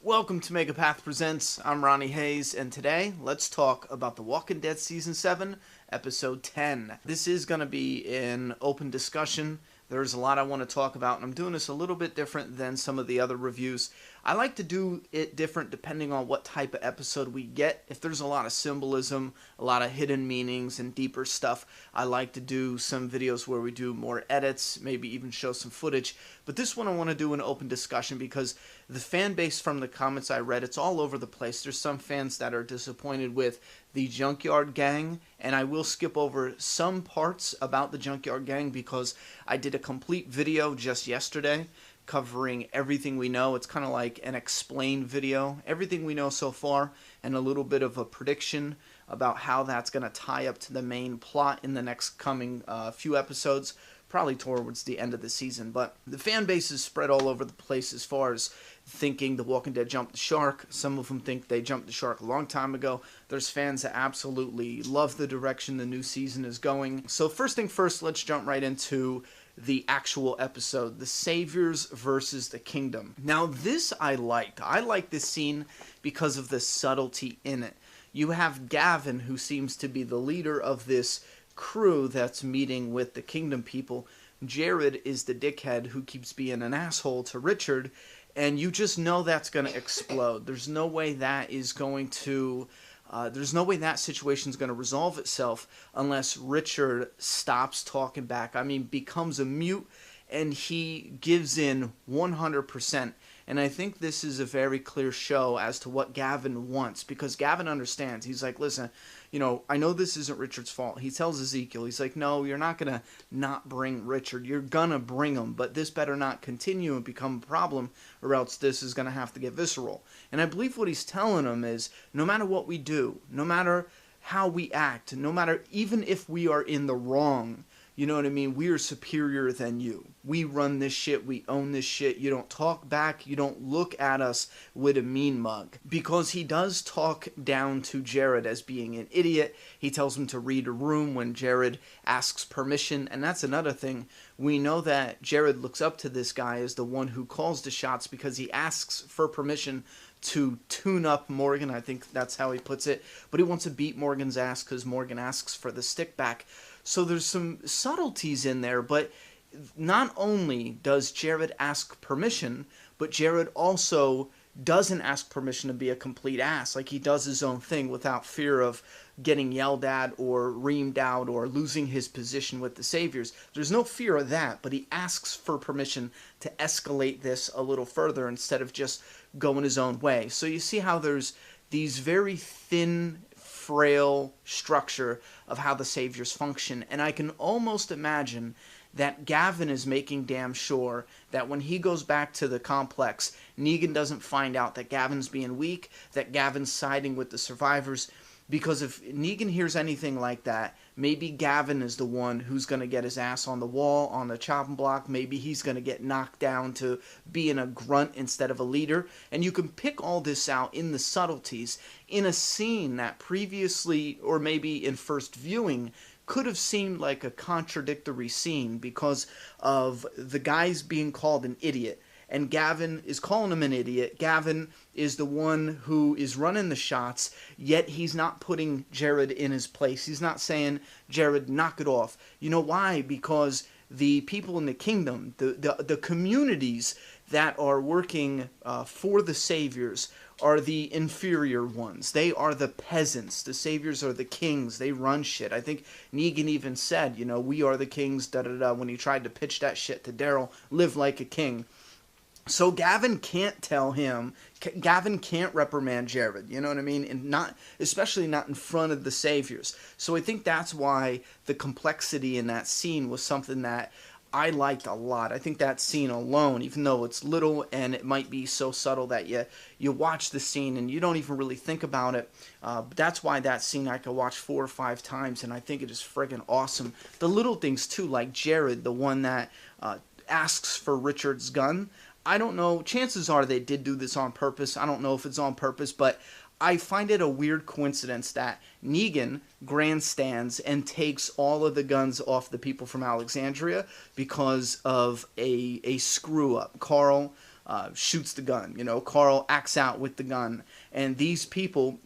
Welcome to Megapath Presents. I'm Ronnie Hayes, and today let's talk about The Walking Dead Season 7, Episode 10. This is going to be an open discussion. There's a lot I want to talk about, and I'm doing this a little bit different than some of the other reviews. I like to do it different depending on what type of episode we get. If there's a lot of symbolism, a lot of hidden meanings, and deeper stuff, I like to do some videos where we do more edits, maybe even show some footage. But this one I want to do an open discussion because the fan base from the comments I read, it's all over the place. There's some fans that are disappointed with the Junkyard Gang, and I will skip over some parts about the Junkyard Gang because I did a complete video just yesterday covering everything we know. It's kind of like an explained video, everything we know so far, and a little bit of a prediction about how that's going to tie up to the main plot in the next coming few episodes, probably towards the end of the season. But the fan base is spread all over the place as far as thinking The Walking Dead jumped the shark. Some of them think they jumped the shark a long time ago. There's fans that absolutely love the direction the new season is going. So first thing first, let's jump right into the actual episode, the Saviors versus the Kingdom. Now this I liked. I like this scene because of the subtlety in it. You have Gavin, who seems to be the leader of this crew that's meeting with the Kingdom people. Jared is the dickhead who keeps being an asshole to Richard, and you just know that's going to explode. There's no way that is going to there's no way that situation's going to resolve itself unless Richard stops talking back. I mean, becomes a mute, and he gives in 100%. And I think this is a very clear show as to what Gavin wants, because Gavin understands. He's like, listen, you know, I know this isn't Richard's fault. He tells Ezekiel, he's like, no, you're not going to not bring Richard. You're going to bring him, but this better not continue and become a problem, or else this is going to have to get visceral. And I believe what he's telling him is, no matter what we do, no matter how we act, no matter even if we are in the wrong, you know what I mean? We are superior than you. We run this shit. We own this shit. You don't talk back. You don't look at us with a mean mug. Because he does talk down to Jared as being an idiot. He tells him to read a room when Jared asks permission. And that's another thing. We know that Jared looks up to this guy as the one who calls the shots because he asks for permission to tune up Morgan. I think that's how he puts it. But he wants to beat Morgan's ass because Morgan asks for the stick back. So there's some subtleties in there, but not only does Jared ask permission, but Jared also doesn't ask permission to be a complete ass. Like, he does his own thing without fear of getting yelled at or reamed out or losing his position with the Saviors. There's no fear of that, but he asks for permission to escalate this a little further instead of just going his own way. So you see how there's these very thin, frail structure of how the Saviors function, and I can almost imagine that Gavin is making damn sure that when he goes back to the complex, Negan doesn't find out that Gavin's being weak, that Gavin's siding with the survivors, because if Negan hears anything like that, maybe Gavin is the one who's going to get his ass on the wall, on the chopping block. Maybe he's going to get knocked down to being a grunt instead of a leader. And you can pick all this out in the subtleties in a scene that previously, or maybe in first viewing, could have seemed like a contradictory scene because of the guys being called an idiot. And Gavin is calling him an idiot. Gavin is the one who is running the shots, yet he's not putting Jared in his place. He's not saying, Jared, knock it off. You know why? Because the people in the kingdom, the communities that are working for the Saviors are the inferior ones. They are the peasants. The Saviors are the kings. They run shit. I think Negan even said, you know, we are the kings, da-da-da, when he tried to pitch that shit to Daryl, live like a king. So Gavin can't tell him, Gavin can't reprimand Jared, you know what I mean? And not, especially not in front of the Saviors. So I think that's why the complexity in that scene was something that I liked a lot. I think that scene alone, even though it's little and it might be so subtle that you watch the scene and you don't even really think about it, that's why that scene I could watch 4 or 5 times, and I think it is friggin' awesome. The little things too, like Jared, the one that asks for Richard's gun. I don't know, chances are they did do this on purpose. I don't know if it's on purpose, but I find it a weird coincidence that Negan grandstands and takes all of the guns off the people from Alexandria because of a screw-up. Carl shoots the gun. You know, Carl acts out with the gun. And these people,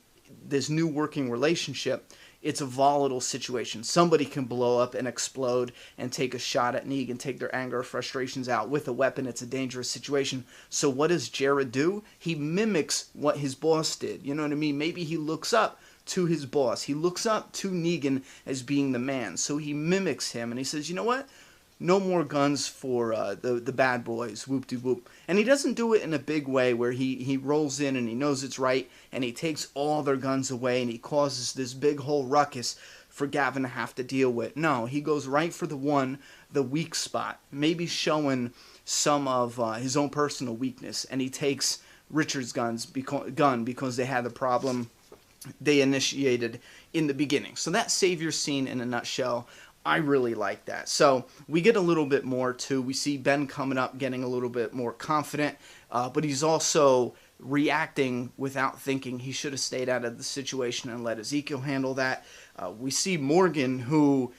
this new working relationship, it's a volatile situation. Somebody can blow up and explode and take a shot at Negan, take their anger or frustrations out with a weapon. It's a dangerous situation. So what does Jared do? He mimics what his boss did. You know what I mean? Maybe he looks up to his boss. He looks up to Negan as being the man. So he mimics him and he says, you know what? No more guns for the bad boys, whoop-de-whoop. And he doesn't do it in a big way where he rolls in and he knows it's right and he takes all their guns away and he causes this big whole ruckus for Gavin to have to deal with. No, he goes right for the weak spot, maybe showing some of his own personal weakness, and he takes Richard's gun because they had the problem they initiated in the beginning. So that savior scene in a nutshell, I really like that. So we get a little bit more too. We see Ben coming up, getting a little bit more confident, but he's also reacting without thinking. He should have stayed out of the situation and let Ezekiel handle that. We see Morgan, who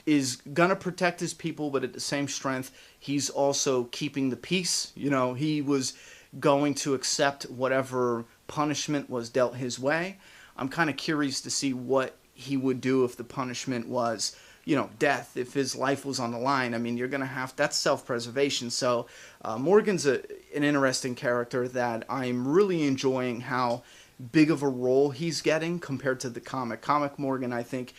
is going to protect his people, but at the same strength, he's also keeping the peace. You know, he was going to accept whatever punishment was dealt his way. I'm kind of curious to see what he would do if the punishment was, you know, death, if his life was on the line. I mean, you're going to have, that's self-preservation. So Morgan's an interesting character that I'm really enjoying how big of a role he's getting compared to the comic. Comic Morgan, I think,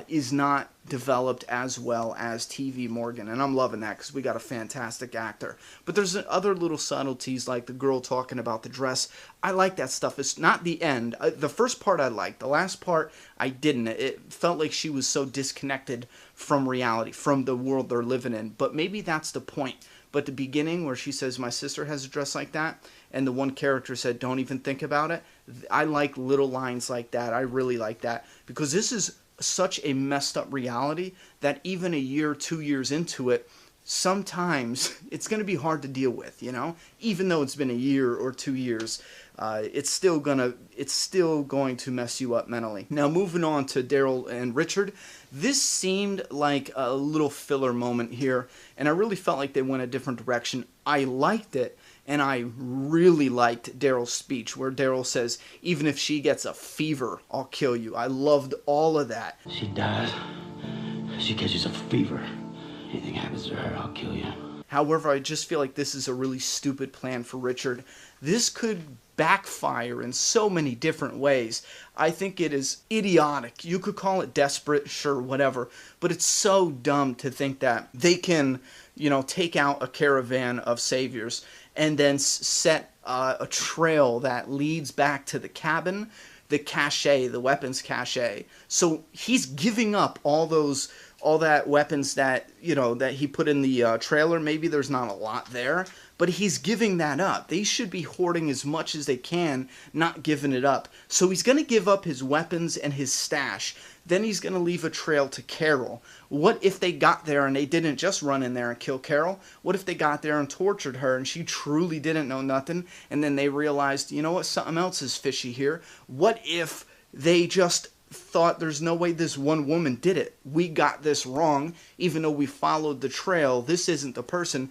is not developed as well as TV Morgan, and I'm loving that because we got a fantastic actor. But there's other little subtleties like the girl talking about the dress. I like that stuff. It's not the end. The first part I liked. The last part I didn't. It felt like she was so disconnected from reality, from the world they're living in. But maybe that's the point. But the beginning where she says, my sister has a dress like that, and the one character said, don't even think about it. I like little lines like that. I really like that. Because this is such a messed up reality that even a year, 2 years into it, sometimes it's going to be hard to deal with, you know? Even though it's been a year or 2 years, it's still going to mess you up mentally. Now, moving on to Daryl and Richard, this seemed like a little filler moment here, and I really felt like they went a different direction. I liked it, and I really liked Daryl's speech, where Daryl says, even if she gets a fever, I'll kill you. I loved all of that. She dies. She catches a fever. Anything happens to her, I'll kill you. However, I just feel like this is a really stupid plan for Richard. This could backfire in so many different ways. I think it is idiotic. You could call it desperate, sure, whatever. But it's so dumb to think that they can, you know, take out a caravan of saviors and then set a trail that leads back to the cabin, the cache, the weapons cache. So he's giving up all that weapons that, you know, that he put in the trailer. Maybe there's not a lot there, but he's giving that up. They should be hoarding as much as they can, not giving it up. So he's going to give up his weapons and his stash. Then he's going to leave a trail to Carol. What if they got there and they didn't just run in there and kill Carol? What if they got there and tortured her and she truly didn't know nothing, and then they realized, you know what, something else is fishy here? What if they just thought there's no way this one woman did it? We got this wrong, even though we followed the trail. This isn't the person.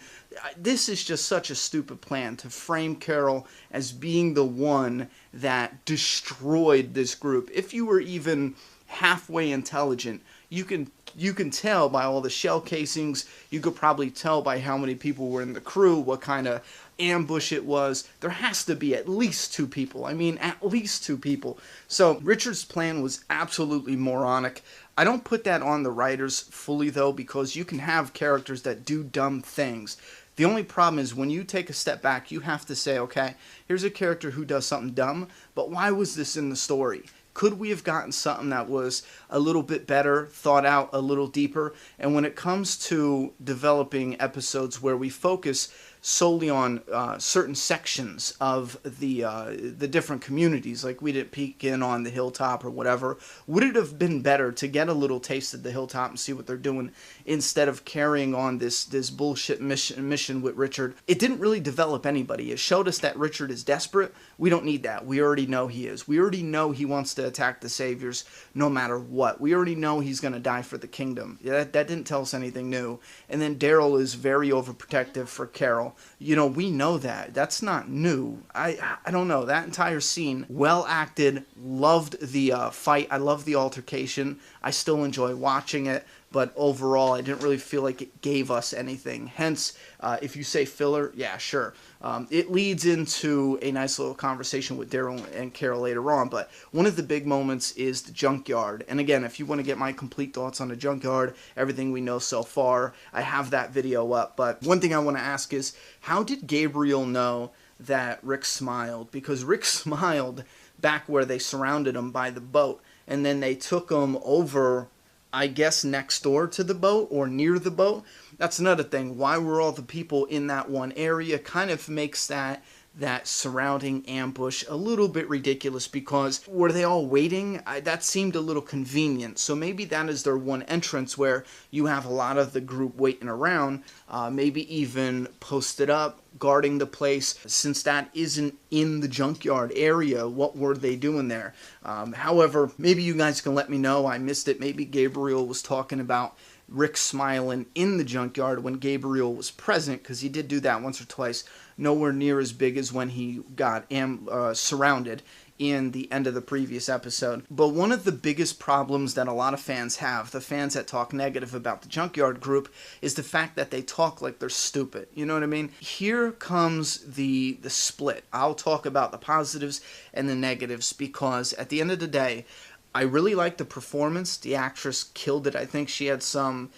This is just such a stupid plan to frame Carol as being the one that destroyed this group. If you were even halfway intelligent, you can tell by all the shell casings. You could probably tell by how many people were in the crew, what kind of ambush it was. There has to be at least 2 people. I mean, at least 2 people. So Richard's plan was absolutely moronic. I don't put that on the writers fully, though, because you can have characters that do dumb things. The only problem is when you take a step back, you have to say, okay, here's a character who does something dumb, but why was this in the story? Could we have gotten something that was a little bit better, thought out a little deeper? And when it comes to developing episodes where we focus solely on certain sections of the different communities, like we didn't peek in on the hilltop or whatever, would it have been better to get a little taste of the hilltop and see what they're doing instead of carrying on this bullshit mission with Richard? It didn't really develop anybody. It showed us that Richard is desperate. We don't need that. We already know he is. We already know he wants to attack the saviors no matter what. We already know he's going to die for the kingdom. That didn't tell us anything new. And then Daryl is very overprotective for Carol. We know that. That's not new. I don't know. That entire scene, well acted, loved the fight. I love the altercation. I still enjoy watching it. But overall, I didn't really feel like it gave us anything. Hence, if you say filler, yeah, sure. It leads into a nice little conversation with Daryl and Carol later on. But one of the big moments is the junkyard. And again, if you want to get my complete thoughts on the junkyard, everything we know so far, I have that video up. But one thing I want to ask is, how did Gabriel know that Rick smiled? Because Rick smiled back where they surrounded him by the boat. And then they took him over, I guess, next door to the boat or near the boat. That's another thing. Why were all the people in that one area? Kind of makes that surrounding ambush a little bit ridiculous, because were they all waiting? That seemed a little convenient. So maybe that is their one entrance, where you have a lot of the group waiting around, maybe even posted up, guarding the place. Since that isn't in the junkyard area, what were they doing there? However, maybe you guys can let me know. I missed it. Maybe Gabriel was talking about Rick smiling in the junkyard when Gabriel was present, because he did do that once or twice. Nowhere near as big as when he got surrounded in the end of the previous episode. But one of the biggest problems that a lot of fans have, the fans that talk negative about the Junkyard group, is the fact that they talk like they're stupid. You know what I mean? Here comes the split. I'll talk about the positives and the negatives, because at the end of the day, I really liked the performance. The actress killed it. I think she had something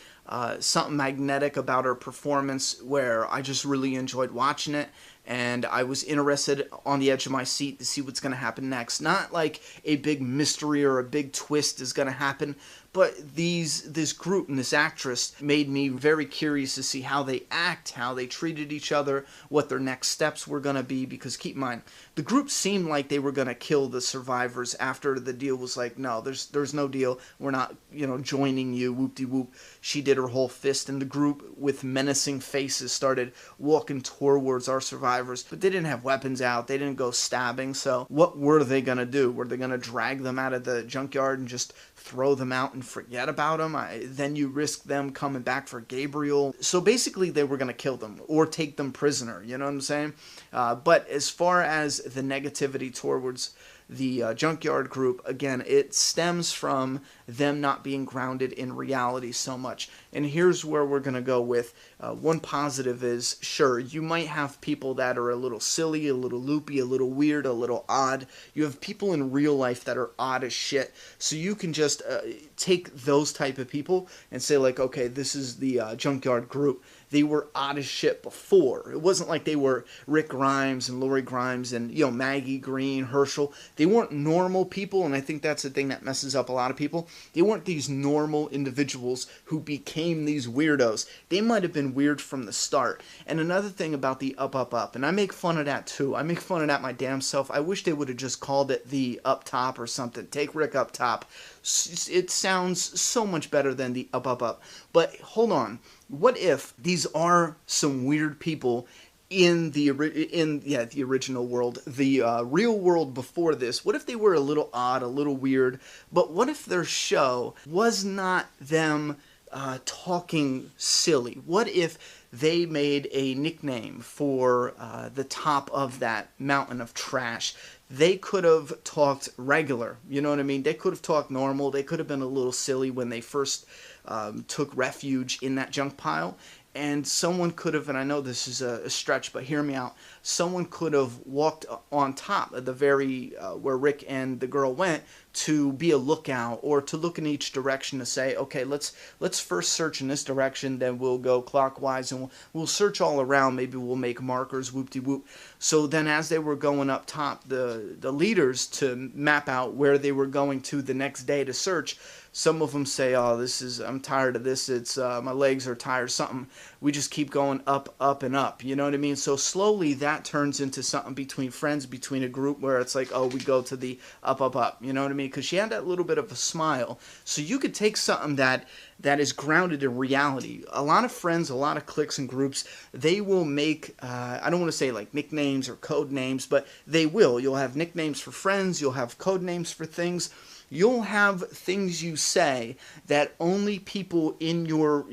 magnetic about her performance where I just really enjoyed watching it, and I was interested on the edge of my seat to see what's going to happen next. Not like a big mystery or a big twist is going to happen, but this group and this actress made me very curious to see how they act, how they treated each other, what their next steps were going to be, because keep in mind, the group seemed like they were going to kill the survivors after the deal was like, no, there's no deal, we're not, joining you, whoop-de-whoop. She did her whole fist, and the group with menacing faces started walking towards our survivors, but they didn't have weapons out, they didn't go stabbing. So what were they going to do? Were they going to drag them out of the junkyard and just throw them out and forget about them? Then you risk them coming back for Gabriel. So basically they were going to kill them or take them prisoner, you know what I'm saying? But as far as the negativity towards the Junkyard group, again, it stems from them not being grounded in reality so much. And here's where we're going to go with one positive is, sure, you might have people that are a little silly, a little loopy, a little weird, a little odd. You have people in real life that are odd as shit. So you can just take those type of people and say, like, okay, this is the Junkyard group. They were odd as shit before. It wasn't like they were Rick Grimes and Lori Grimes and, Maggie Green, Herschel. They weren't normal people, and I think that's the thing that messes up a lot of people. They weren't these normal individuals who became these weirdos. They might have been weird from the start. And another thing about the up, and I make fun of that too. I make fun of that my damn self. I wish they would have just called it the up top or something. Take Rick up top. It sounds so much better than the up. But hold on. What if these are some weird people in the original world, the real world before this? What if they were a little odd, a little weird? But what if their show was not them talking silly? What if they made a nickname for the top of that mountain of trash? They could have talked regular, you know what I mean? They could have talked normal. They could have been a little silly when they first took refuge in that junk pile. And someone could have, and I know this is a stretch, but hear me out, someone could have walked on top of the very, where Rick and the girl went, to be a lookout, or to look in each direction to say, okay, let's first search in this direction, then we'll go clockwise, and we'll search all around, maybe we'll make markers, whoop-de-whoop. So then as they were going up top, the leaders, to map out where they were going to the next day to search, some of them say, oh, I'm tired of this, it's, my legs are tired, something. We just keep going up, up, and up, you know what I mean? So slowly that turns into something between friends, between a group, where it's like, oh, we go to the up, up, up, you know what I mean? Because she had that little bit of a smile. So you could take something that is grounded in reality. A lot of friends, a lot of cliques and groups, they will make, I don't want to say like nicknames or code names, but they will. You'll have nicknames for friends, you'll have code names for things. You'll have things you say that only people in your,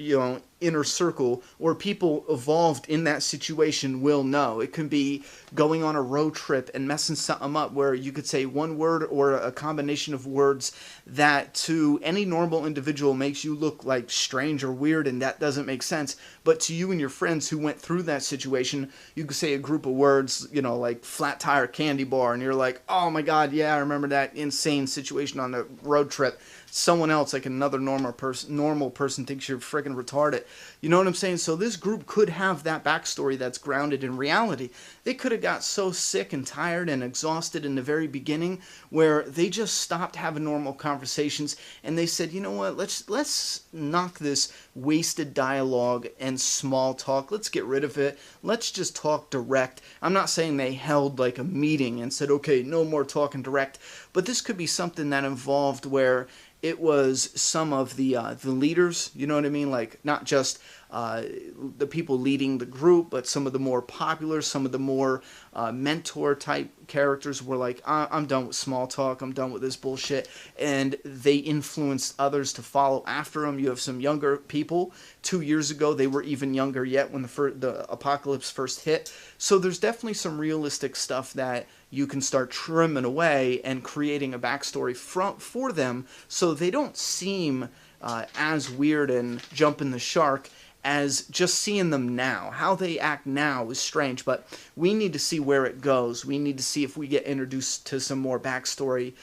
inner circle or people evolved in that situation will know. It can be going on a road trip and messing something up where you could say one word or a combination of words that to any normal individual makes you look like strange or weird, and that doesn't make sense. But to you and your friends who went through that situation, you could say a group of words, like flat tire candy bar, and you're like, oh my god, yeah, I remember that insane situation on the road trip. Someone else, like another normal person thinks you're freaking retarded. You know what I'm saying? So this group could have that backstory that's grounded in reality. They could have got so sick and tired and exhausted in the very beginning where they just stopped having normal conversations and they said, you know what, let's knock this wasted dialogue and small talk. Let's get rid of it. Let's just talk direct. I'm not saying they held like a meeting and said, okay, no more talking direct, but this could be something that involved where it was some of the leaders, you know what I mean? Like not just the people leading the group, but some of the more popular, some of the more mentor type characters were like, I'm done with small talk, I'm done with this bullshit, and they influenced others to follow after them. You have some younger people. 2 years ago, they were even younger yet when the apocalypse first hit. So there's definitely some realistic stuff that you can start trimming away and creating a backstory for them so they don't seem as weird and jumping the shark as just seeing them now. How they act now is strange, but we need to see where it goes. We need to see if we get introduced to some more backstory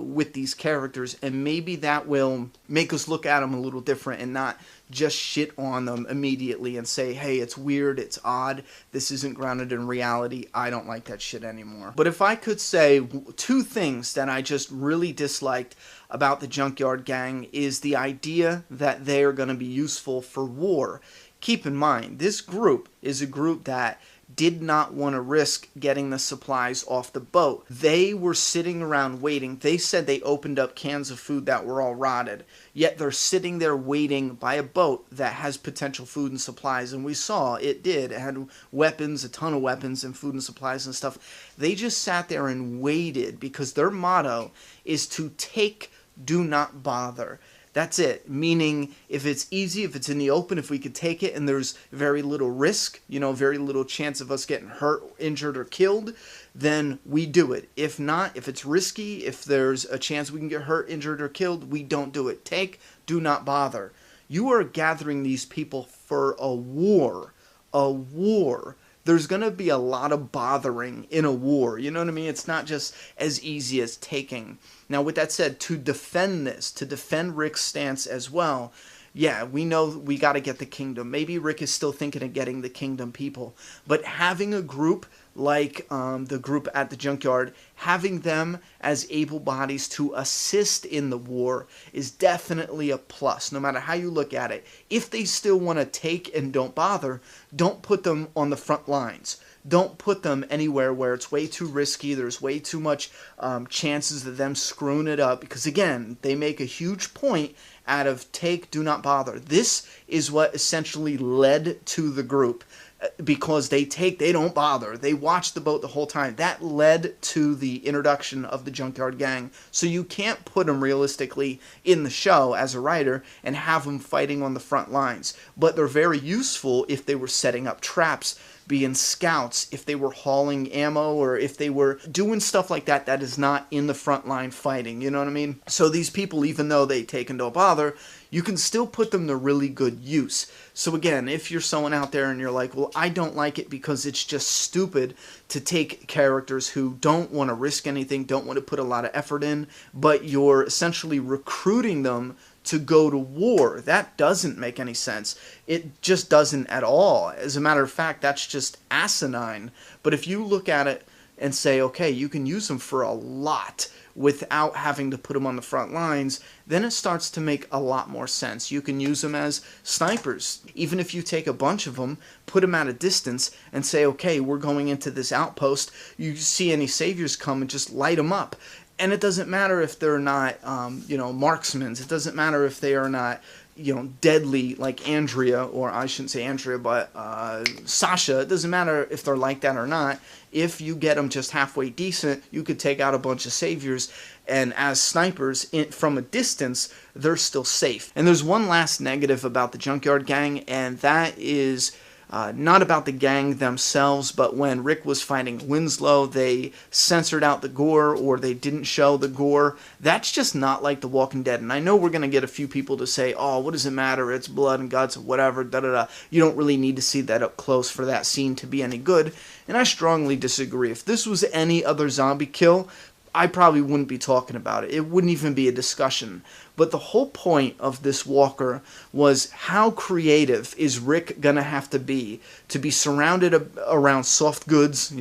with these characters, and maybe that will make us look at them a little different and not just shit on them immediately and say, hey, it's weird, it's odd, this isn't grounded in reality, I don't like that shit anymore. But if I could say two things that I just really disliked about the Junkyard Gang is the idea that they are going to be useful for war. Keep in mind, this group is a group that did not want to risk getting the supplies off the boat. They were sitting around waiting. They said they opened up cans of food that were all rotted, yet they're sitting there waiting by a boat that has potential food and supplies, and we saw it did. It had weapons, a ton of weapons and food and supplies and stuff. They just sat there and waited because their motto is to take, do not bother. That's it. Meaning, if it's easy, if it's in the open, if we could take it and there's very little risk, very little chance of us getting hurt, injured, or killed, then we do it. If not, if it's risky, if there's a chance we can get hurt, injured, or killed, we don't do it. Take, do not bother. You are gathering these people for a war. A war. There's going to be a lot of bothering in a war. You know what I mean? It's not just as easy as taking. Now, with that said, to defend this, to defend Rick's stance as well, yeah, we know we got to get the kingdom. Maybe Rick is still thinking of getting the kingdom people. But having a group like the group at the junkyard, having them as able bodies to assist in the war is definitely a plus, no matter how you look at it. If they still want to take and don't bother, don't put them on the front lines. Don't put them anywhere where it's way too risky, there's way too much chances of them screwing it up, because again, they make a huge point out of take, do not bother. This is what essentially led to the group, because they don't bother. They watch the boat the whole time. That led to the introduction of the Junkyard Gang. So you can't put them realistically in the show as a writer and have them fighting on the front lines. But they're very useful if they were setting up traps, being scouts, if they were hauling ammo, or if they were doing stuff like that that is not in the front line fighting, you know what I mean? So these people, even though they take and don't bother, you can still put them to really good use. So again, if you're someone out there and you're like, well, I don't like it because it's just stupid to take characters who don't want to risk anything, don't want to put a lot of effort in, but you're essentially recruiting them to go to war. That doesn't make any sense. It just doesn't at all. As a matter of fact, that's just asinine. But if you look at it and say, okay, you can use them for a lot without having to put them on the front lines, then it starts to make a lot more sense. You can use them as snipers. Even if you take a bunch of them, put them at a distance, and say, okay, we're going into this outpost. You see any saviors come and just light them up. And it doesn't matter if they're not, marksmen. It doesn't matter if they are not, deadly like Andrea, or I shouldn't say Andrea, but Sasha. It doesn't matter if they're like that or not. If you get them just halfway decent, you could take out a bunch of saviors, and as snipers from a distance, they're still safe. And there's one last negative about the Junkyard Gang, and that is not about the gang themselves, but when Rick was fighting Winslow, they censored out the gore, or they didn't show the gore. That's just not like The Walking Dead. And I know we're going to get a few people to say, oh, what does it matter? It's blood and guts, whatever, da-da-da. You don't really need to see that up close for that scene to be any good. And I strongly disagree. If this was any other zombie kill, I probably wouldn't be talking about it. It wouldn't even be a discussion. But the whole point of this walker was, how creative is Rick going to have to be surrounded around soft goods,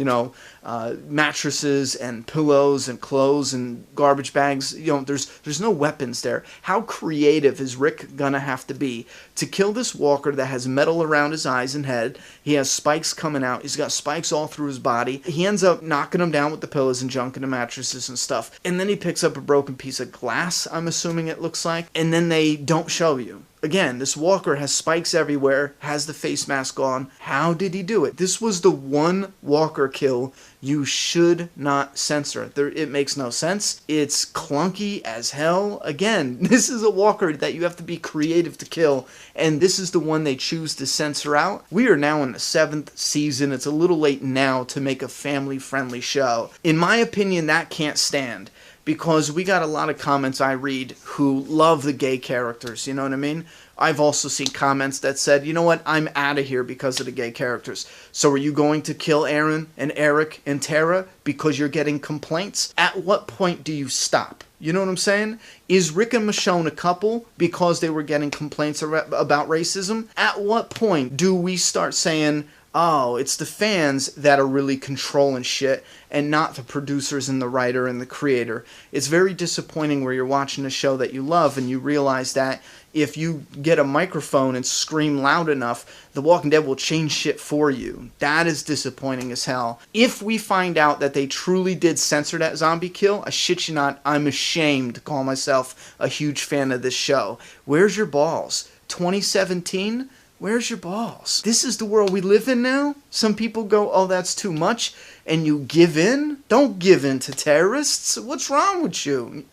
mattresses and pillows and clothes and garbage bags. There's no weapons there. How creative is Rick going to have to be to kill this walker that has metal around his eyes and head? He has spikes coming out. He's got spikes all through his body. He ends up knocking him down with the pillows and junk and the mattresses and stuff. And then he picks up a broken piece of glass, I'm assuming it looks like, and then they don't show you. Again, this walker has spikes everywhere, has the face mask on. How did he do it? This was the one walker kill you should not censor. It makes no sense. It's clunky as hell. Again, this is a walker that you have to be creative to kill, and this is the one they choose to censor out. We are now in the 7th season. It's a little late now to make a family-friendly show. In my opinion, that can't stand, because we got a lot of comments I read who love the gay characters, you know what I mean? I've also seen comments that said, you know what, I'm out of here because of the gay characters. So are you going to kill Aaron and Eric and Tara because you're getting complaints? At what point do you stop? You know what I'm saying? Is Rick and Michonne a couple because they were getting complaints about racism? At what point do we start saying, oh, it's the fans that are really controlling shit and not the producers and the writer and the creator? It's very disappointing where you're watching a show that you love and you realize that if you get a microphone and scream loud enough, The Walking Dead will change shit for you. That is disappointing as hell. If we find out that they truly did censor that zombie kill, I shit you not, I'm ashamed to call myself a huge fan of this show. Where's your balls? 2017? Where's your balls? This is the world we live in now? Some people go, oh, that's too much, and you give in? Don't give in to terrorists. What's wrong with you?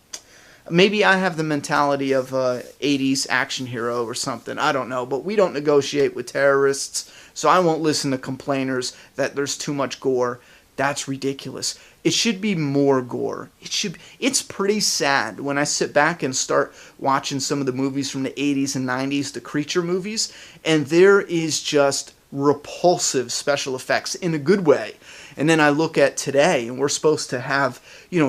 Maybe I have the mentality of a 80s action hero or something. I don't know, but we don't negotiate with terrorists, so I won't listen to complainers that there's too much gore. That's ridiculous. It should be more gore. It's pretty sad when I sit back and start watching some of the movies from the 80s and 90s, the creature movies, and there is just repulsive special effects in a good way. And then I look at today, and we're supposed to have,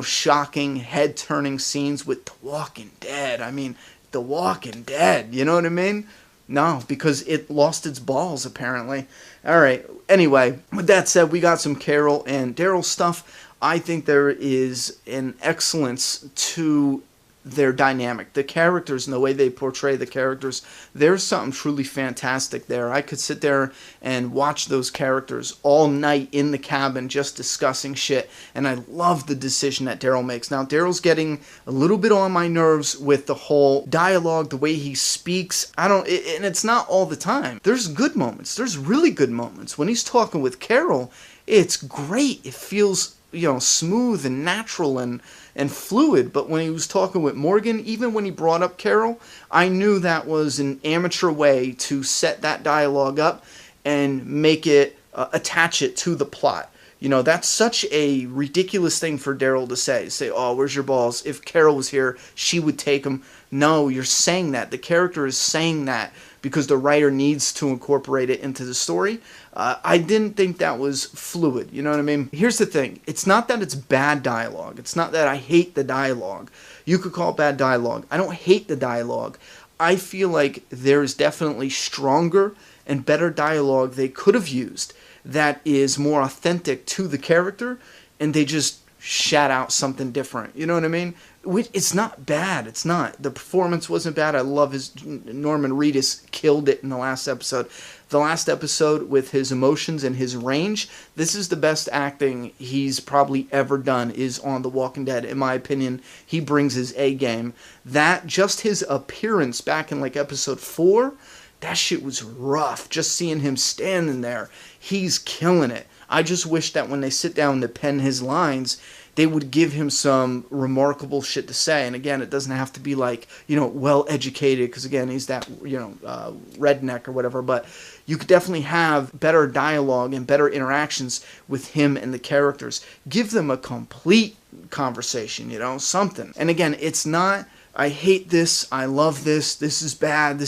shocking, head-turning scenes with The Walking Dead. I mean, The Walking Dead, you know what I mean? No, because it lost its balls, apparently. All right, anyway, with that said, we got some Carol and Daryl stuff. I think there is an excellence to their dynamic. The characters and the way they portray the characters, there's something truly fantastic there. I could sit there and watch those characters all night in the cabin just discussing shit, and I love the decision that Daryl makes. Now, Daryl's getting a little bit on my nerves with the whole dialogue, the way he speaks. And it's not all the time. There's good moments. There's really good moments. When he's talking with Carol, it's great. It feels, smooth and natural and fluid. But when he was talking with Morgan, even when he brought up Carol, I knew that was an amateur way to set that dialogue up and make it, attach it to the plot. That's such a ridiculous thing for Daryl to say. Say, oh, where's your balls? If Carol was here, she would take them. No, you're saying that. The character is saying that because the writer needs to incorporate it into the story. I didn't think that was fluid, you know what I mean? Here's the thing. It's not that it's bad dialogue. It's not that I hate the dialogue. You could call it bad dialogue. I don't hate the dialogue. I feel like there's definitely stronger and better dialogue they could have used that is more authentic to the character, and they just shat out something different. You know what I mean? It's not bad. It's not. The performance wasn't bad. I love Norman Reedus killed it in the last episode. The last episode with his emotions and his range, this is the best acting he's probably ever done is on The Walking Dead. In my opinion, he brings his A game. That, just his appearance back in like episode 4, that shit was rough. Just seeing him standing there, he's killing it. I just wish that when they sit down to pen his lines, they would give him some remarkable shit to say. And again, it doesn't have to be like, well educated, because again, he's that, redneck or whatever, but you could definitely have better dialogue and better interactions with him and the characters. Give them a complete conversation, something. And again, it's not, I hate this, I love this, this is bad,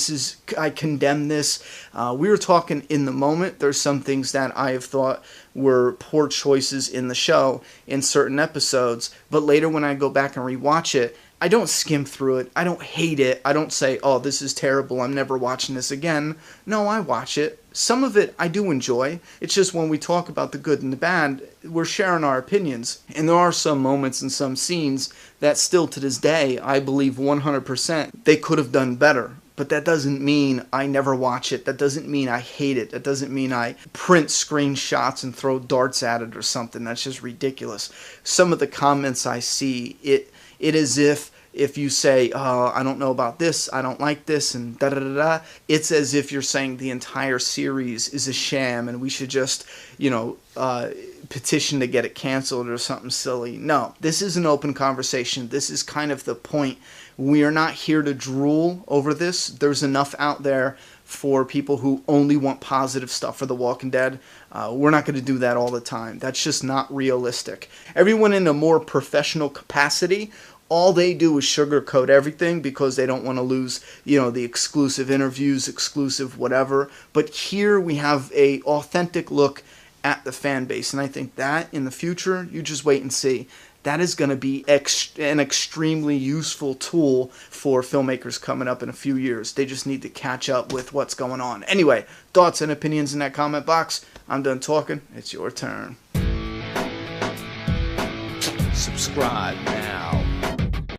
I condemn this. We were talking in the moment. There's some things that I have thought were poor choices in the show in certain episodes, but later when I go back and rewatch it, I don't skim through it, I don't hate it, I don't say, oh, this is terrible, I'm never watching this again. No, I watch it. Some of it I do enjoy. It's just when we talk about the good and the bad, we're sharing our opinions. And there are some moments and some scenes that still to this day, I believe 100% they could have done better. But that doesn't mean I never watch it. That doesn't mean I hate it. That doesn't mean I print screenshots and throw darts at it or something. That's just ridiculous. Some of the comments I see, it is if you say, I don't know about this, I don't like this, and da-da-da-da, it's as if you're saying the entire series is a sham and we should just, petition to get it canceled or something silly. No, this is an open conversation. This is kind of the point. We are not here to drool over this. There's enough out there for people who only want positive stuff for The Walking Dead. We're not going to do that all the time. That's just not realistic. Everyone in a more professional capacity, all they do is sugarcoat everything because they don't want to lose, the exclusive interviews, exclusive whatever. But here we have a authentic look at the fan base, and I think that in the future, you just wait and see. That is going to be an extremely useful tool for filmmakers coming up in a few years. They just need to catch up with what's going on. Anyway, thoughts and opinions in that comment box. I'm done talking. It's your turn. Subscribe, man.